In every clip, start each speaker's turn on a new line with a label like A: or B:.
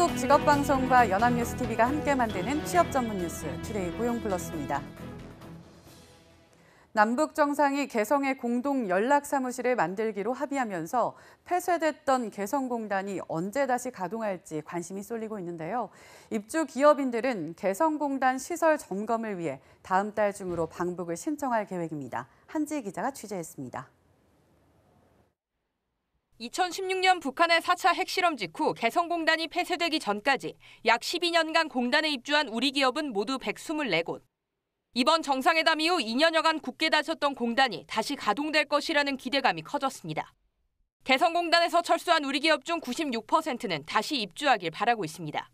A: 한국직업방송과 연합뉴스TV가 함께 만드는 취업 전문 뉴스 투데이 고용플러스입니다. 남북 정상이 개성의 공동 연락사무실을 만들기로 합의하면서 폐쇄됐던 개성공단이 언제 다시 가동할지 관심이 쏠리고 있는데요. 입주 기업인들은 개성공단 시설 점검을 위해 다음 달 중으로 방북을 신청할 계획입니다. 한지희 기자가 취재했습니다.
B: 2016년 북한의 4차 핵실험 직후 개성공단이 폐쇄되기 전까지 약 12년간 공단에 입주한 우리 기업은 모두 124곳. 이번 정상회담 이후 2년여간 굳게 닫혔던 공단이 다시 가동될 것이라는 기대감이 커졌습니다. 개성공단에서 철수한 우리 기업 중 96%는 다시 입주하길 바라고 있습니다.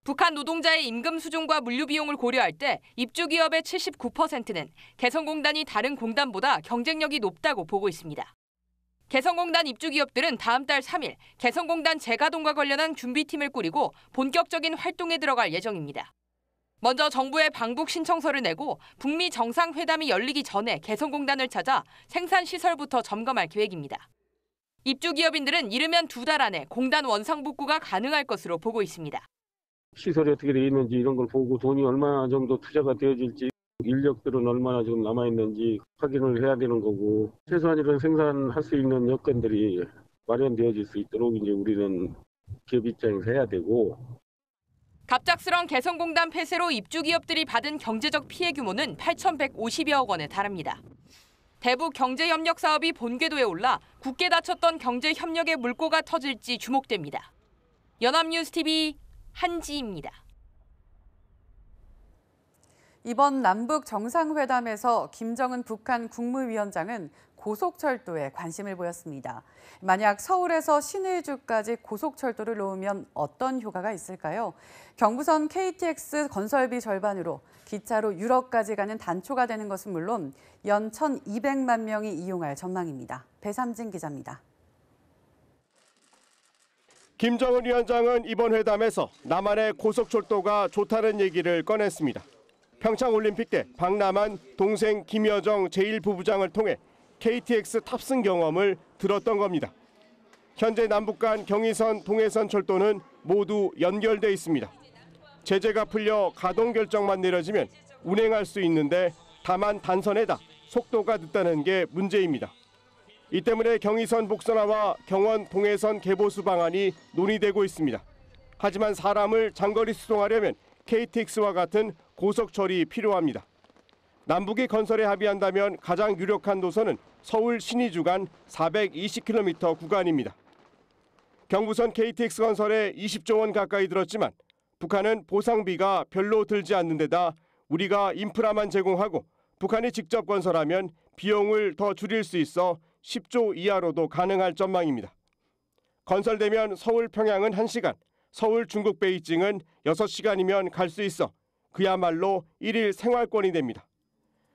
B: 북한 노동자의 임금 수준과 물류 비용을 고려할 때 입주 기업의 79%는 개성공단이 다른 공단보다 경쟁력이 높다고 보고 있습니다. 개성공단 입주 기업들은 다음 달 3일 개성공단 재가동과 관련한 준비팀을 꾸리고 본격적인 활동에 들어갈 예정입니다. 먼저 정부에 방북 신청서를 내고 북미 정상회담이 열리기 전에 개성공단을 찾아 생산시설부터 점검할 계획입니다. 입주 기업인들은 이르면 2달 안에 공단 원상복구가 가능할 것으로 보고 있습니다.
C: 시설이 어떻게 되어 있는지 이런 걸 보고 돈이 얼마나 정도 투자가 되어질지 인력들은 얼마나 지금 남아있는지 확인을 해야 되는 거고 최소한 이런 생산할 수 있는 여건들이 마련되어질 수 있도록 이제 우리는 기업 입장에서 해야 되고
B: 갑작스런 개성공단 폐쇄로 입주 기업들이 받은 경제적 피해 규모는 8,150여억 원에 달합니다. 대북 경제협력 사업이 본궤도에 올라 굳게 닫혔던 경제협력의 물꼬가 터질지 주목됩니다. 연합뉴스TV 한지입니다.
A: 이번 남북 정상회담에서 김정은 북한 국무위원장은 고속철도에 관심을 보였습니다. 만약 서울에서 신의주까지 고속철도를 놓으면 어떤 효과가 있을까요? 경부선 KTX 건설비 절반으로 기차로 유럽까지 가는 단초가 되는 것은 물론 연 1,200만 명이 이용할 전망입니다. 배삼진 기자입니다.
D: 김정은 위원장은 이번 회담에서 남한의 고속철도가 좋다는 얘기를 꺼냈습니다. 평창올림픽 때 박람한 동생 김여정 제1부부장을 통해 KTX 탑승 경험을 들었던 겁니다. 현재 남북 간 경의선, 동해선 철도는 모두 연결돼 있습니다. 제재가 풀려 가동 결정만 내려지면 운행할 수 있는데 다만 단선에다 속도가 늦다는 게 문제입니다. 이 때문에 경의선 복선화와 경원 동해선 개보수 방안이 논의되고 있습니다. 하지만 사람을 장거리 수송하려면 KTX와 같은 고속철이 필요합니다. 남북이 건설에 합의한다면 가장 유력한 노선은 서울 신의주 간 420km 구간입니다. 경부선 KTX 건설에 20조 원 가까이 들었지만 북한은 보상비가 별로 들지 않는 데다 우리가 인프라만 제공하고 북한이 직접 건설하면 비용을 더 줄일 수 있어 10조 이하로도 가능할 전망입니다. 건설되면 서울 평양은 1시간, 서울 중국 베이징은 6시간이면 갈 수 있어 그야말로 일일 생활권이 됩니다.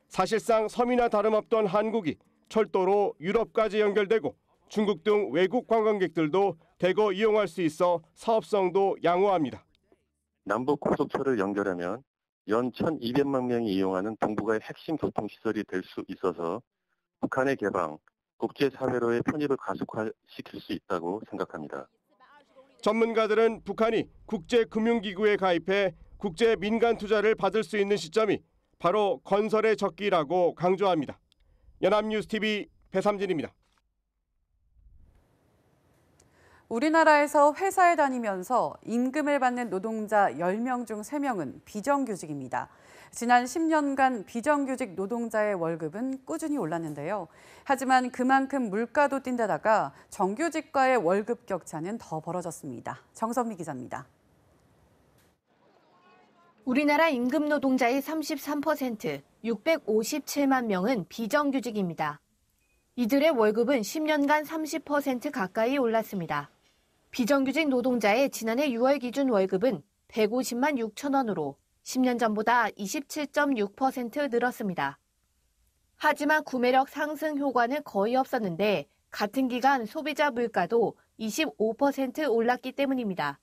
D: 사실상 섬이나 다름없던 한국이 철도로 유럽까지 연결되고 중국 등 외국 관광객들도 대거 이용할 수 있어 사업성도 양호합니다.
E: 남북 고속철을 연결하면 연 1,200만 명이 이용하는 동북아의 핵심 교통시설이 될 수 있어서 북한의 개방, 국제사회로의 편입을 가속화시킬 수 있다고 생각합니다.
D: 전문가들은 북한이 국제금융기구에 가입해 국제 민간 투자를 받을 수 있는 시점이 바로 건설의 적기라고 강조합니다. 연합뉴스TV 배삼진입니다.
A: 우리나라에서 회사에 다니면서 임금을 받는 노동자 10명 중 3명은 비정규직입니다. 지난 10년간 비정규직 노동자의 월급은 꾸준히 올랐는데요. 하지만 그만큼 물가도 뛴 데다가 정규직과의 월급 격차는 더 벌어졌습니다. 정선미 기자입니다.
F: 우리나라 임금 노동자의 33%, 657만 명은 비정규직입니다. 이들의 월급은 10년간 30% 가까이 올랐습니다. 비정규직 노동자의 지난해 6월 기준 월급은 150만 6천 원으로 10년 전보다 27.6% 늘었습니다. 하지만 구매력 상승 효과는 거의 없었는데 같은 기간 소비자 물가도 25% 올랐기 때문입니다.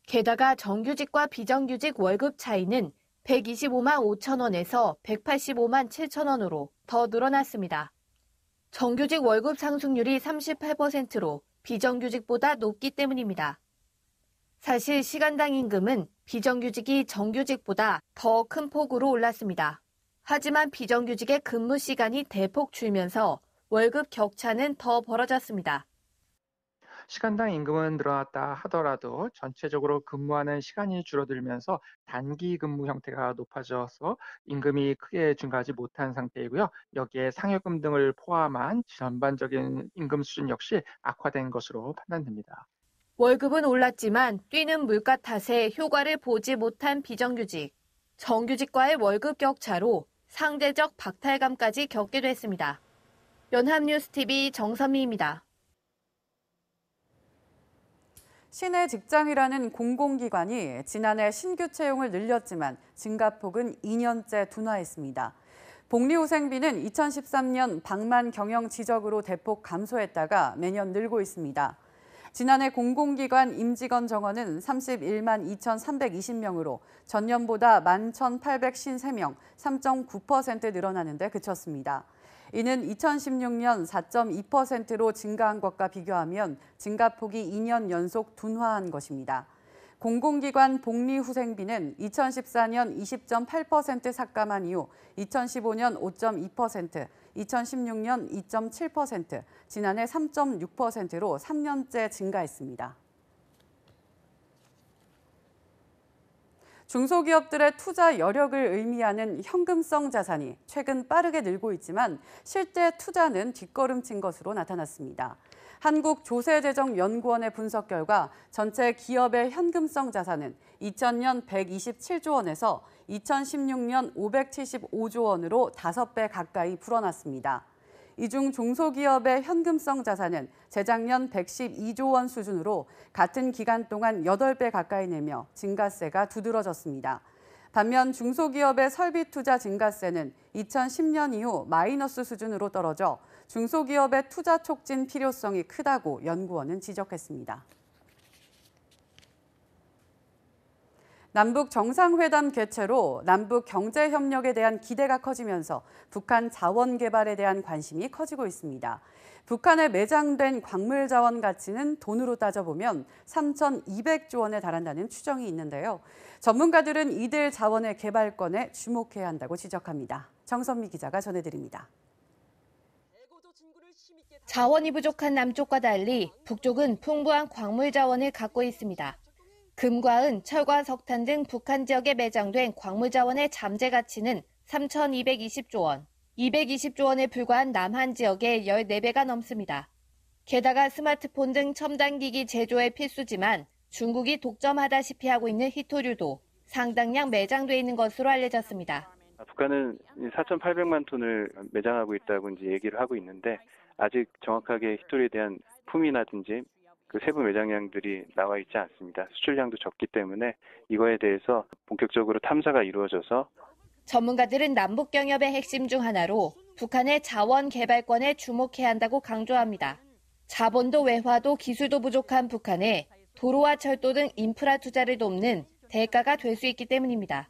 F: 게다가 정규직과 비정규직 월급 차이는 125만 5천 원에서 185만 7천 원으로 더 늘어났습니다. 정규직 월급 상승률이 38%로 비정규직보다 높기 때문입니다. 사실 시간당 임금은 비정규직이 정규직보다 더 큰 폭으로 올랐습니다. 하지만 비정규직의 근무 시간이 대폭 줄면서 월급 격차는 더 벌어졌습니다.
G: 시간당 임금은 늘어났다 하더라도 전체적으로 근무하는 시간이 줄어들면서 단기 근무 형태가 높아져서 임금이 크게 증가하지 못한 상태이고요. 여기에 상여금 등을 포함한 전반적인 임금 수준 역시 악화된 것으로 판단됩니다.
F: 월급은 올랐지만 뛰는 물가 탓에 효과를 보지 못한 비정규직. 정규직과의 월급 격차로 상대적 박탈감까지 겪게 됐습니다. 연합뉴스TV 정선미입니다.
A: 시내 직장이라는 공공기관이 지난해 신규 채용을 늘렸지만 증가폭은 2년째 둔화했습니다. 복리후생비는 2013년 방만 경영 지적으로 대폭 감소했다가 매년 늘고 있습니다. 지난해 공공기관 임직원 정원은 31만 2,320명으로 전년보다 11,853명, 3.9% 늘어나는 데 그쳤습니다. 이는 2016년 4.2%로 증가한 것과 비교하면 증가폭이 2년 연속 둔화한 것입니다. 공공기관 복리후생비는 2014년 20.8% 삭감한 이후 2015년 5.2%, 2016년 2.7%, 지난해 3.6%로 3년째 증가했습니다. 중소기업들의 투자 여력을 의미하는 현금성 자산이 최근 빠르게 늘고 있지만 실제 투자는 뒷걸음친 것으로 나타났습니다. 한국조세재정연구원의 분석 결과 전체 기업의 현금성 자산은 2000년 127조 원에서 2016년 575조 원으로 5배 가까이 불어났습니다. 이 중 중소기업의 현금성 자산은 재작년 112조 원 수준으로 같은 기간 동안 8배 가까이 내며 증가세가 두드러졌습니다. 반면 중소기업의 설비 투자 증가세는 2010년 이후 마이너스 수준으로 떨어져 중소기업의 투자 촉진 필요성이 크다고 연구원은 지적했습니다. 남북 정상회담 개최로 남북 경제협력에 대한 기대가 커지면서 북한 자원 개발에 대한 관심이 커지고 있습니다. 북한에 매장된 광물 자원 가치는 돈으로 따져보면 3,200조 원에 달한다는 추정이 있는데요. 전문가들은 이들 자원의 개발권에 주목해야 한다고 지적합니다. 정선미 기자가 전해드립니다.
F: 자원이 부족한 남쪽과 달리 북쪽은 풍부한 광물 자원을 갖고 있습니다. 금과 은, 철과 석탄 등 북한 지역에 매장된 광물 자원의 잠재 가치는 3,220조 원, 220조 원에 불과한 남한 지역의 14배가 넘습니다. 게다가 스마트폰 등 첨단 기기 제조에 필수지만 중국이 독점하다시피 하고 있는 히토류도 상당량 매장돼 있는 것으로 알려졌습니다.
H: 북한은 4,800만 톤을 매장하고 있다고 이제 얘기를 하고 있는데 아직 정확하게 히토류에 대한 품이라든지 그 세부 매장량들이 나와 있지 않습니다. 수출량도 적기 때문에 이거에 대해서 본격적으로 탐사가 이루어져서
F: 전문가들은 남북 경협의 핵심 중 하나로 북한의 자원 개발권에 주목해야 한다고 강조합니다. 자본도 외화도 기술도 부족한 북한에 도로와 철도 등 인프라 투자를 돕는 대가가 될 수 있기 때문입니다.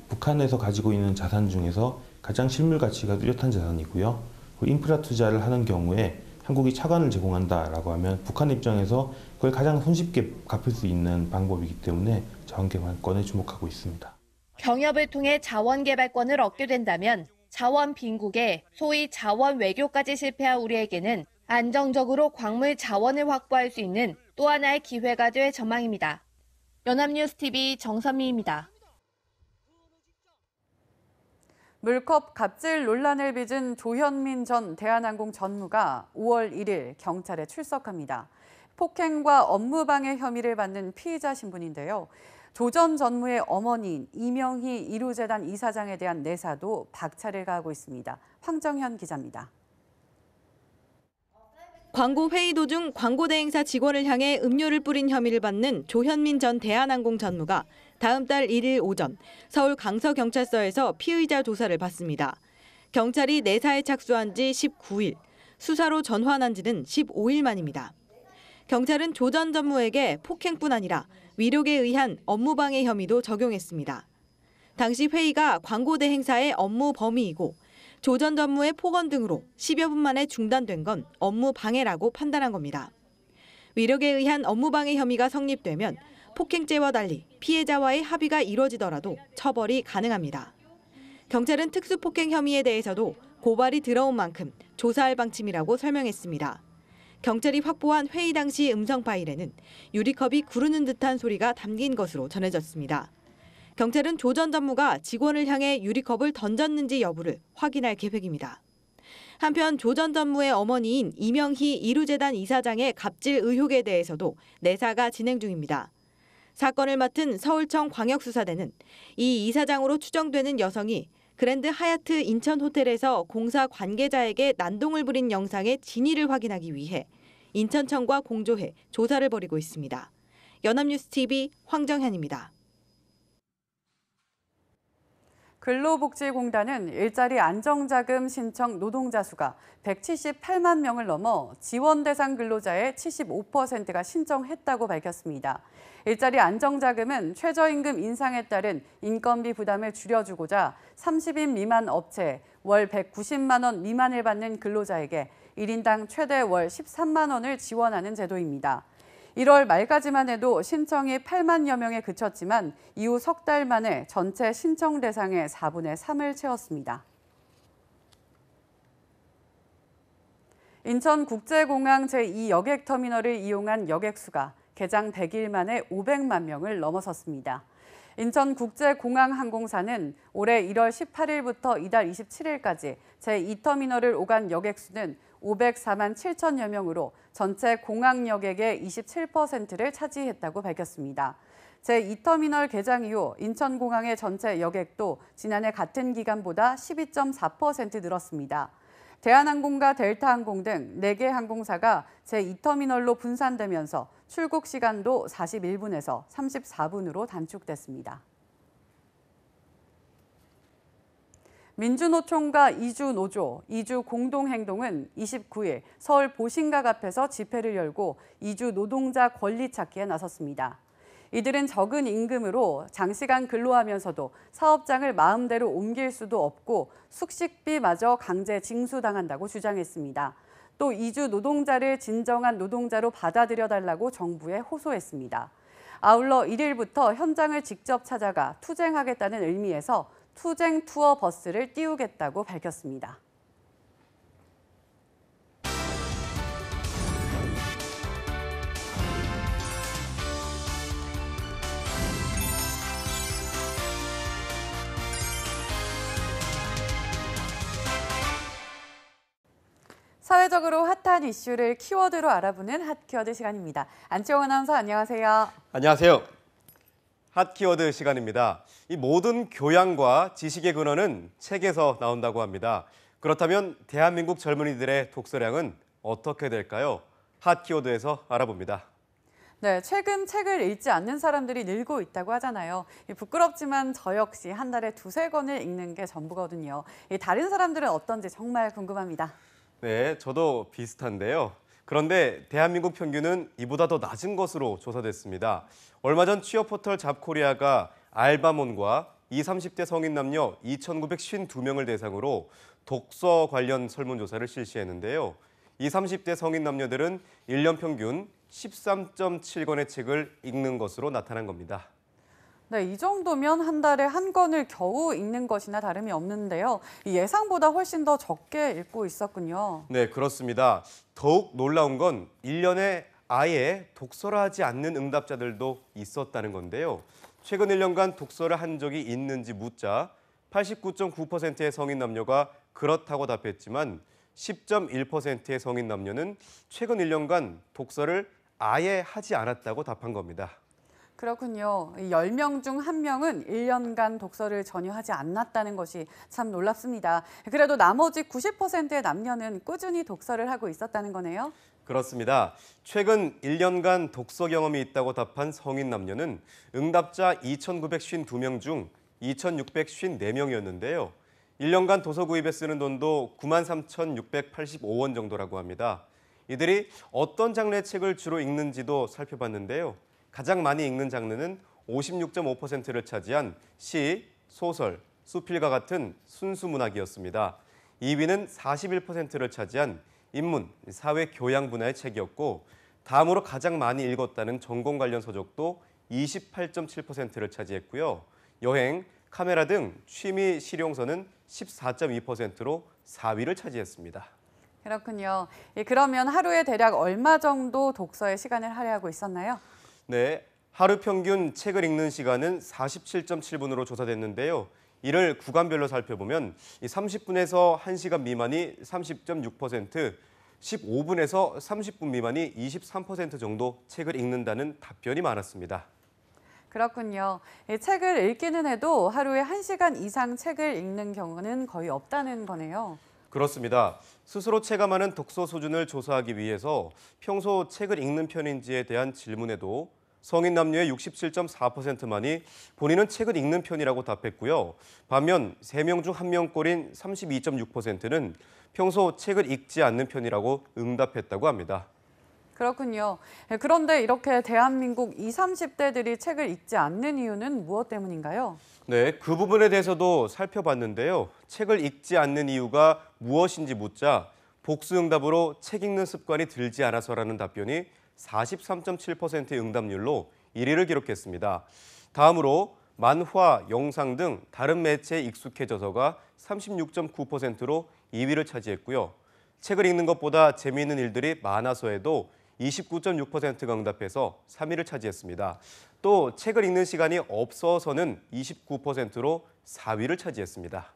I: 북한에서 가지고 있는 자산 중에서 가장 실물 가치가 뚜렷한 자산이고요. 인프라 투자를 하는 경우에 한국이 차관을 제공한다라고 하면 북한 입장에서 그걸 가장 손쉽게 갚을 수 있는 방법이기 때문에 자원 개발권에 주목하고 있습니다.
F: 경협을 통해 자원 개발권을 얻게 된다면 자원 빈국에 소위 자원 외교까지 실패한 우리에게는 안정적으로 광물 자원을 확보할 수 있는 또 하나의 기회가 될 전망입니다. 연합뉴스TV 정선미입니다.
A: 물컵 갑질 논란을 빚은 조현민 전 대한항공 전무가 5월 1일 경찰에 출석합니다. 폭행과 업무방해 혐의를 받는 피의자 신분인데요. 조 전 전무의 어머니인 이명희 이루재단 이사장에 대한 내사도 박차를 가하고 있습니다. 황정현 기자입니다.
J: 광고 회의 도중 광고 대행사 직원을 향해 음료를 뿌린 혐의를 받는 조현민 전 대한항공 전무가 다음 달 1일 오전 서울 강서경찰서에서 피의자 조사를 받습니다. 경찰이 내사에 착수한 지 19일, 수사로 전환한 지는 15일 만입니다. 경찰은 조 전 전무에게 폭행뿐 아니라 위력에 의한 업무방해 혐의도 적용했습니다. 당시 회의가 광고 대행사의 업무 범위이고 조 전 전무의 폭언 등으로 10여 분 만에 중단된 건 업무 방해라고 판단한 겁니다. 위력에 의한 업무 방해 혐의가 성립되면 폭행죄와 달리 피해자와의 합의가 이뤄지더라도 처벌이 가능합니다. 경찰은 특수폭행 혐의에 대해서도 고발이 들어온 만큼 조사할 방침이라고 설명했습니다. 경찰이 확보한 회의 당시 음성 파일에는 유리컵이 구르는 듯한 소리가 담긴 것으로 전해졌습니다. 경찰은 조 전 전무가 직원을 향해 유리컵을 던졌는지 여부를 확인할 계획입니다. 한편 조 전 전무의 어머니인 이명희 이루재단 이사장의 갑질 의혹에 대해서도 내사가 진행 중입니다. 사건을 맡은 서울청 광역수사대는 이 이사장으로 추정되는 여성이 그랜드 하얏트 인천 호텔에서 공사 관계자에게 난동을 부린 영상의 진위를 확인하기 위해 인천청과 공조해 조사를 벌이고 있습니다. 연합뉴스TV 황정현입니다.
A: 근로복지공단은 일자리 안정자금 신청 노동자 수가 178만 명을 넘어 지원 대상 근로자의 75%가 신청했다고 밝혔습니다. 일자리 안정자금은 최저임금 인상에 따른 인건비 부담을 줄여주고자 30인 미만 업체 월 190만 원 미만을 받는 근로자에게 1인당 최대 월 13만 원을 지원하는 제도입니다. 1월 말까지만 해도 신청이 8만여 명에 그쳤지만 이후 석 달 만에 전체 신청 대상의 4분의 3을 채웠습니다. 인천국제공항 제2여객터미널을 이용한 여객 수가 개장 100일 만에 500만 명을 넘어섰습니다. 인천국제공항 항공사는 올해 1월 18일부터 이달 27일까지 제2터미널을 오간 여객 수는 504만 7천여 명으로 전체 공항 여객의 27%를 차지했다고 밝혔습니다. 제2터미널 개장 이후 인천공항의 전체 여객도 지난해 같은 기간보다 12.4% 늘었습니다. 대한항공과 델타항공 등 4개 항공사가 제2터미널로 분산되면서 출국 시간도 41분에서 34분으로 단축됐습니다. 민주노총과 이주노조, 이주공동행동은 29일 서울 보신각 앞에서 집회를 열고 이주 노동자 권리 찾기에 나섰습니다. 이들은 적은 임금으로 장시간 근로하면서도 사업장을 마음대로 옮길 수도 없고 숙식비마저 강제 징수당한다고 주장했습니다. 또 이주 노동자를 진정한 노동자로 받아들여달라고 정부에 호소했습니다. 아울러 1일부터 현장을 직접 찾아가 투쟁하겠다는 의미에서 투쟁 투어 버스를 띄우겠다고 밝혔습니다. 사회적으로 핫한 이슈를 키워드로 알아보는 핫키워드 시간입니다. 안치홍 아나운서 안녕하세요.
K: 안녕하세요. 핫키워드 시간입니다. 이 모든 교양과 지식의 근원은 책에서 나온다고 합니다. 그렇다면 대한민국 젊은이들의 독서량은 어떻게 될까요? 핫키워드에서 알아봅니다.
A: 네, 최근 책을 읽지 않는 사람들이 늘고 있다고 하잖아요. 부끄럽지만 저 역시 한 달에 2-3권을 읽는 게 전부거든요. 다른 사람들은 어떤지 정말 궁금합니다.
K: 네, 저도 비슷한데요. 그런데 대한민국 평균은 이보다 더 낮은 것으로 조사됐습니다. 얼마 전 취업 포털 잡코리아가 알바몬과 20, 30대 성인 남녀 2,952명을 대상으로 독서 관련 설문조사를 실시했는데요. 20, 30대 성인 남녀들은 1년 평균 13.7권의 책을 읽는 것으로 나타난 겁니다.
A: 네, 이 정도면 한 달에 한 권을 겨우 읽는 것이나 다름이 없는데요. 예상보다 훨씬 더 적게 읽고 있었군요.
K: 네, 그렇습니다. 더욱 놀라운 건 1년에 아예 독서를 하지 않는 응답자들도 있었다는 건데요. 최근 1년간 독서를 한 적이 있는지 묻자 89.9%의 성인 남녀가 그렇다고 답했지만 10.1%의 성인 남녀는 최근 1년간 독서를 아예 하지 않았다고 답한 겁니다.
A: 그렇군요. 10명 중 1명은 1년간 독서를 전혀 하지 않았다는 것이 참 놀랍습니다. 그래도 나머지 90%의 남녀는 꾸준히 독서를 하고 있었다는 거네요.
K: 그렇습니다. 최근 1년간 독서 경험이 있다고 답한 성인 남녀는 응답자 2,952명 중 2,654명이었는데요. 1년간 도서 구입에 쓰는 돈도 93,685원 정도라고 합니다. 이들이 어떤 장르의 책을 주로 읽는지도 살펴봤는데요. 가장 많이 읽는 장르는 56.5%를 차지한 시, 소설, 수필과 같은 순수 문학이었습니다. 2위는 41%를 차지한 인문, 사회 교양 분야의 책이었고 다음으로 가장 많이 읽었다는 전공 관련 서적도 28.7%를 차지했고요. 여행, 카메라 등 취미 실용서는 14.2%로 4위를 차지했습니다.
A: 그렇군요. 그러면 하루에 대략 얼마 정도 독서에 시간을 할애하고 있었나요?
K: 네, 하루 평균 책을 읽는 시간은 47.7분으로 조사됐는데요. 이를 구간별로 살펴보면 30분에서 1시간 미만이 30.6%, 15분에서 30분 미만이 23% 정도 책을 읽는다는 답변이 많았습니다.
A: 그렇군요. 책을 읽기는 해도 하루에 1시간 이상 책을 읽는 경우는 거의 없다는 거네요.
K: 그렇습니다. 스스로 체감하는 독서 수준을 조사하기 위해서 평소 책을 읽는 편인지에 대한 질문에도 성인 남녀의 67.4%만이 본인은 책을 읽는 편이라고 답했고요. 반면 3명 중 1명꼴인 32.6%는 평소 책을 읽지 않는 편이라고 응답했다고 합니다.
A: 그렇군요. 그런데 이렇게 대한민국 20, 30대들이 책을 읽지 않는 이유는 무엇 때문인가요?
K: 네, 그 부분에 대해서도 살펴봤는데요. 책을 읽지 않는 이유가 무엇인지 묻자 복수 응답으로 책 읽는 습관이 들지 않아서라는 답변이 43.7%의 응답률로 1위를 기록했습니다. 다음으로 만화, 영상 등 다른 매체에 익숙해져서가 36.9%로 2위를 차지했고요. 책을 읽는 것보다 재미있는 일들이 많아서에도 29.6%가 응답해서 3위를 차지했습니다. 또 책을 읽는 시간이 없어서는 29%로 4위를 차지했습니다.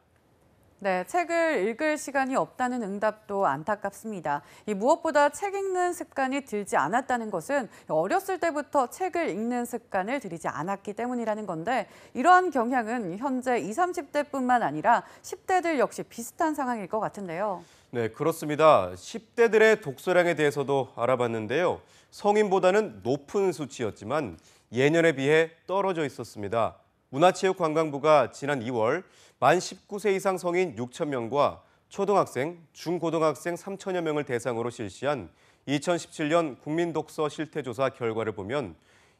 A: 네, 책을 읽을 시간이 없다는 응답도 안타깝습니다. 무엇보다 책 읽는 습관이 들지 않았다는 것은 어렸을 때부터 책을 읽는 습관을 들이지 않았기 때문이라는 건데 이러한 경향은 현재 20, 30대뿐만 아니라 10대들 역시 비슷한 상황일 것 같은데요.
K: 네, 그렇습니다. 10대들의 독서량에 대해서도 알아봤는데요. 성인보다는 높은 수치였지만 예년에 비해 떨어져 있었습니다. 문화체육관광부가 지난 2월 만 19세 이상 성인 6천 명과 초등학생, 중고등학생 3천여 명을 대상으로 실시한 2017년 국민독서 실태조사 결과를 보면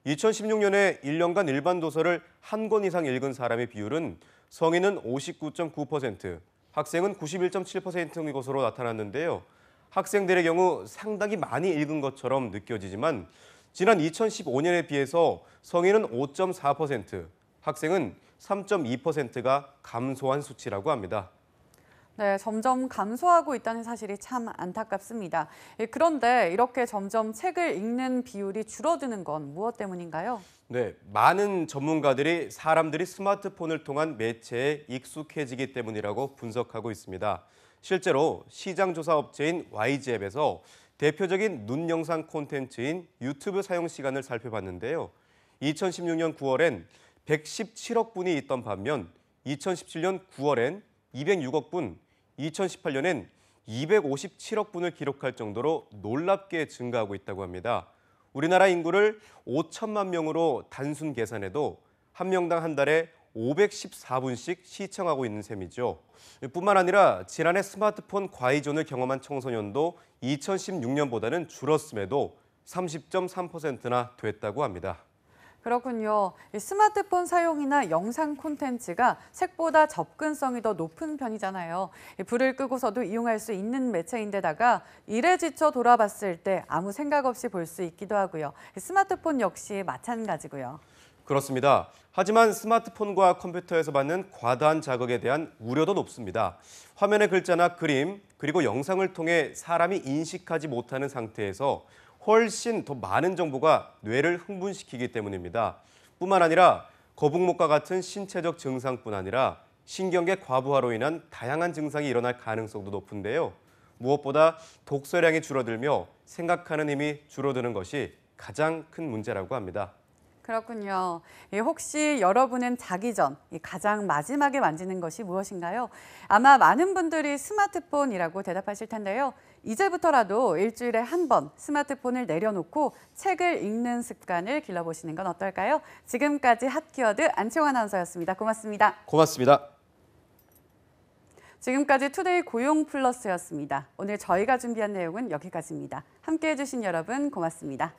K: 2016년에 1년간 일반 도서를 한 권 이상 읽은 사람의 비율은 성인은 59.9%, 학생은 91.7%인 것으로 나타났는데요. 학생들의 경우 상당히 많이 읽은 것처럼 느껴지지만 지난 2015년에 비해서 성인은 5.4%, 학생은 3.2%가 감소한 수치라고 합니다.
A: 네, 점점 감소하고 있다는 사실이 참 안타깝습니다. 그런데 이렇게 점점 책을 읽는 비율이 줄어드는 건 무엇 때문인가요?
K: 네, 많은 전문가들이 사람들이 스마트폰을 통한 매체에 익숙해지기 때문이라고 분석하고 있습니다. 실제로 시장조사 업체인 YG앱에서 대표적인 눈 영상 콘텐츠인 유튜브 사용 시간을 살펴봤는데요. 2016년 9월엔 117억 분이 있던 반면 2017년 9월엔 206억 분, 2018년엔 257억 분을 기록할 정도로 놀랍게 증가하고 있다고 합니다. 우리나라 인구를 5천만 명으로 단순 계산해도 한 명당 한 달에 514분씩 시청하고 있는 셈이죠. 뿐만 아니라 지난해 스마트폰 과의존을 경험한 청소년도 2016년보다는 줄었음에도 30.3%나 됐다고 합니다.
A: 그렇군요. 스마트폰 사용이나 영상 콘텐츠가 책보다 접근성이 더 높은 편이잖아요. 불을 끄고서도 이용할 수 있는 매체인데다가 일에 지쳐 돌아봤을 때 아무 생각 없이 볼 수 있기도 하고요. 스마트폰 역시 마찬가지고요.
K: 그렇습니다. 하지만 스마트폰과 컴퓨터에서 받는 과다한 자극에 대한 우려도 높습니다. 화면의 글자나 그림, 그리고 영상을 통해 사람이 인식하지 못하는 상태에서 훨씬 더 많은 정보가 뇌를 흥분시키기 때문입니다. 뿐만 아니라 거북목과 같은 신체적 증상뿐 아니라 신경계 과부하로 인한 다양한 증상이 일어날 가능성도 높은데요. 무엇보다 독서량이 줄어들며 생각하는 힘이 줄어드는 것이 가장 큰 문제라고 합니다.
A: 그렇군요. 혹시 여러분은 자기 전 가장 마지막에 만지는 것이 무엇인가요? 아마 많은 분들이 스마트폰이라고 대답하실 텐데요. 이제부터라도 일주일에 한 번 스마트폰을 내려놓고 책을 읽는 습관을 길러보시는 건 어떨까요? 지금까지 핫키워드 안채홍 아나운서였습니다. 고맙습니다.
K: 고맙습니다.
A: 지금까지 투데이 고용 플러스였습니다. 오늘 저희가 준비한 내용은 여기까지입니다. 함께해 주신 여러분 고맙습니다.